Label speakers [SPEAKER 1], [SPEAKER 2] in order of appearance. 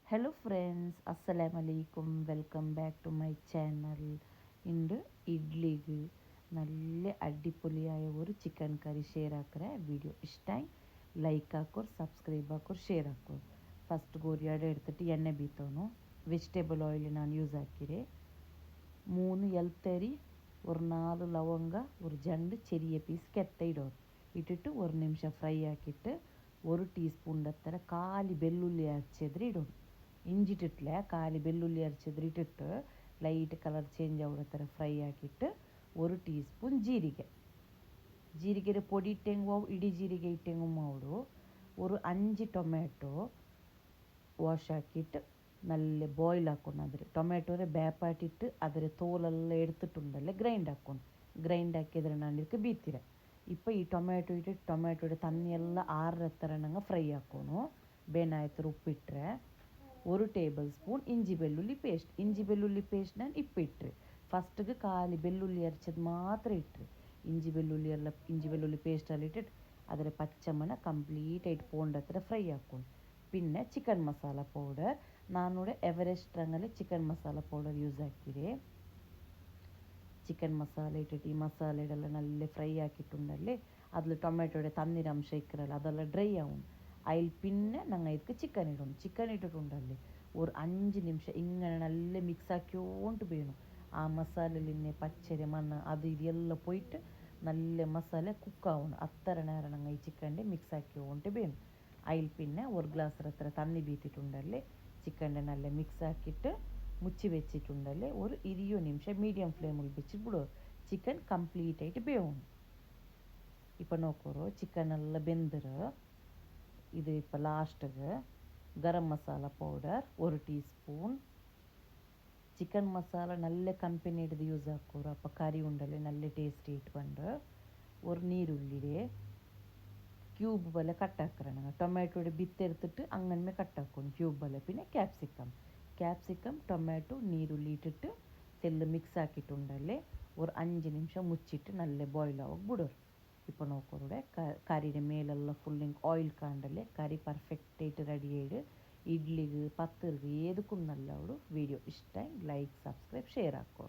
[SPEAKER 1] Hello friends, അസ്സലാമു അലൈക്കും. Welcome back to my channel. ഇന്ന് ഇഡ്ലിക്ക് നല്ല അടിപൊളിയായ ഒരു ചിക്കൻ കറി ഷെയർ ആക്കുന്ന വീഡിയോ ഇഷ്ടമായി ലൈക്ക് ആക്കോർ, സബ്സ്ക്രൈബ് ആക്കോർ, ഷെയർ ആക്കോർ. ಫಸ್ಟ್ ಗೋರಿಯಾಡೆ എടുത്തിട്ട് ಎಣ್ಣೆ ಬೀತೋನು. ವೆಜಿಟೇಬಲ್ ಆಯಿಲ್ ನಾನು ಯೂಸ್ ಹಾಕಿರೆ. 3 ಎಲ್ತರಿ, ഒരു 4 ലവംഗ, ഒരു ജണ്ട് ചെറിയ പീസ് കെത്ത ഇടೋರು. ഇട്ടിട്ട് ഒരു നിമിഷം ഫ്രൈ ആക്കിയിട്ട് 1 ടീസ്പൂണിൻ്റെ അത്ര കാലി ಬೆಳ್ಳುಳ್ಳಿ അരച്ചെದ್ರೆ ഇടೋರು. ഇഞ്ചിട്ടിട്ടില്ല, കാലി ಬೆಳ್ಳುಳ್ಳಿ അരച്ചെದ್ರೆ ഇട്ടിട്ട് ലൈറ്റ് കളർ ചേഞ്ച് ആവുന്ന ಥರ ಫ್ರೈ ಹಾಕಿಟ್ಟು 1 ಟೀಸ್ಪೂನ್ ಜೀರಿಗೆ പൊടി ഇട്ടെങ്കോ ഇടി ಜೀರಿಗೆ ഇട്ടെങ്കും മാവുಡು. ഒരു 5 ടൊമാറ്റോ ವಾಶ್ ಹಾಕಿയിട്ട് നല്ല ബോയിൽ ആക്കണം. അതിൽ ടൊമാറ്റോരെ ಬೇಪಾಟಿಟ್ಟು ಅದರ തോലെಲ್ಲ എടുത്തിട്ടുണ്ടല്ലേ ಗ್ರೈಂಡ್ ಹಾಕಿದ್ರೆ ನಾನು ಇದಕ್ಕೆ ಬೀತಿರ. ഇപ്പോൾ ഈ ടൊമാറ്റോ ഇട്ടിട്ട് ടൊമാറ്റോയുടെ തണ്ണിയെല്ലാം ആറരത്തരണങ്ങ് ഫ്രൈ ആക്കണു. ಬೇನಾಯ್ತು ಉಪ್ಪಿಟ್ರೆ 1 ಟೇಬಲ್ ಸ್ಪೂನ್ ഇഞ്ചി ಬೆಳ್ಳುಳ್ಳಿ ಪೇಸ್ಟ್ ನಾನು ಇಟ್ಟಿರಿ. ಫಸ್ಟಿಗೆ ಖಾಲಿ ಬೆಳ್ಳುಳ್ಳಿ ಅರಚದು ಮಾತ್ರ ಇಟ್ಟರೆ. ഇഞ്ചി വെള്ളുള്ളി പേസ്റ്റെല്ലാം ഇട്ടിട്ട് അതിൽ പച്ചമണ ಕಂಪ್ಲೀಟ್ ആയിട്ട് പോകേണ്ട അത്ര ഫ്രൈ ആക്കണം. പിന്നെ ചിക്കൻ മസാല പൗഡർ ನಾನಿവിടെ ಎವರೆಸ್ಟ್ ರಂಗಲ್ಲಿ ಚಿಕನ್ ಮಸಾಲ ಪೌಡರ್ ಯೂಸ್ ಹಾಕಿದೆ. ಚಿಕನ್ ಮಸಾಲೆ ಇಟ್ಟಿಟ್ಟು ಈ ಮಸಾಲೆಡೆಲ್ಲ നല്ല ഫ്രൈ ആക്കിയിട്ടുണ്ടല്ലേ, അതിൽ ടൊമാറ്റോയുടെ തണ്ണീരംശ ഇക്കറല്ല, അതെല്ലാം ഡ്രൈ ആവും. അതിൽ പിന്നെ ഞങ്ങൾ ഇതിക്ക് ചിക്കൻ ഇട്ടിട്ടുണ്ടല്ലേ, ഒരു 5 നിമിഷം ഇങ്ങനെ നല്ല മിക്സ് ആക്കിയോണ്ട് വേണം. ആ മസാലയിലിന്നെ പച്ചരി മണ്ണ് അത് ഇതെല്ലാം പോയിട്ട് നല്ല മസാല കുക്കാവണം. അത്ര നേരം ഞങ്ങൾ ഈ ചിക്കൻ്റെ മിക്സ് ആക്കിയോണ്ട് വേണം. അതിൽ പിന്നെ ഒരു ഗ്ലാസ് അത്ര തണ്ണി ബീത്തിട്ടുണ്ടല്ലേ, ചിക്കൻ്റെ നല്ല മിക്സ് ആക്കിയിട്ട് മുಚ್ಚಿ വെച്ചിട്ടുണ്ടല്ലേ, ഒരു 20 നിമിഷം മീഡിയം ഫ്ലെയിമിൽ വെച്ച് ಬಿಡು. ചിക്കൻ ಕಂಪ್ಲೀಟ್ ആയിട്ട് ಬೇവും. ഇപ്പം നോക്കൂ, ചിക്കൻ ಎಲ್ಲ ಬೆಂದರೆ ഇത് ഇപ്പോൾ ലാസ്റ്റിಗೆ garam masala powder 1 teaspoon. Chicken masala നല്ല കമ്പനിയുടെ യൂസ് ആക്കൂറ. അപ്പോൾ കറി ഉണ്ടല്ലേ നല്ല ടേസ്റ്റ് ഇട്ടുകൊണ്ട് ഒരു നീരുള്ളിയുടെ ക്യൂബ് പോലെ കട്ടാക്കണം. ടൊമാറ്റോയുടെ ബിത്തെടുത്തിട്ട് അങ്ങനെ കട്ടാക്കണം ക്യൂബ് പോലെ. പിന്നെ ക്യാപ്സിക്കം ടൊമാറ്റോ നീരുള്ളി ഇട്ടിട്ട് എല്ലാം മിക്സ് ആക്കിയിട്ടുണ്ടല്ലേ, ഒരു 5 നിമിഷം മുച്ചിട്ട് നല്ല ബോയിൽ ആവും ಬಿಡೋರು. ഇപ്പോൾ നോക്കൂടെ കറിയുടെ മേലെല്ലാം ഫുള്ളിങ് ഓയിൽ കാണ്ടല്ലേ, കറി പെർഫെക്റ്റായിട്ട് റെഡി ആയിട്ട് ഇഡ്ലിക്ക് പത്തിർക്ക് ഏതൊക്കും നല്ല ഒരു വീഡിയോ ഇഷ്ടമായി ലൈക്ക് സബ്സ്ക്രൈബ് ഷെയർ ആക്കോ.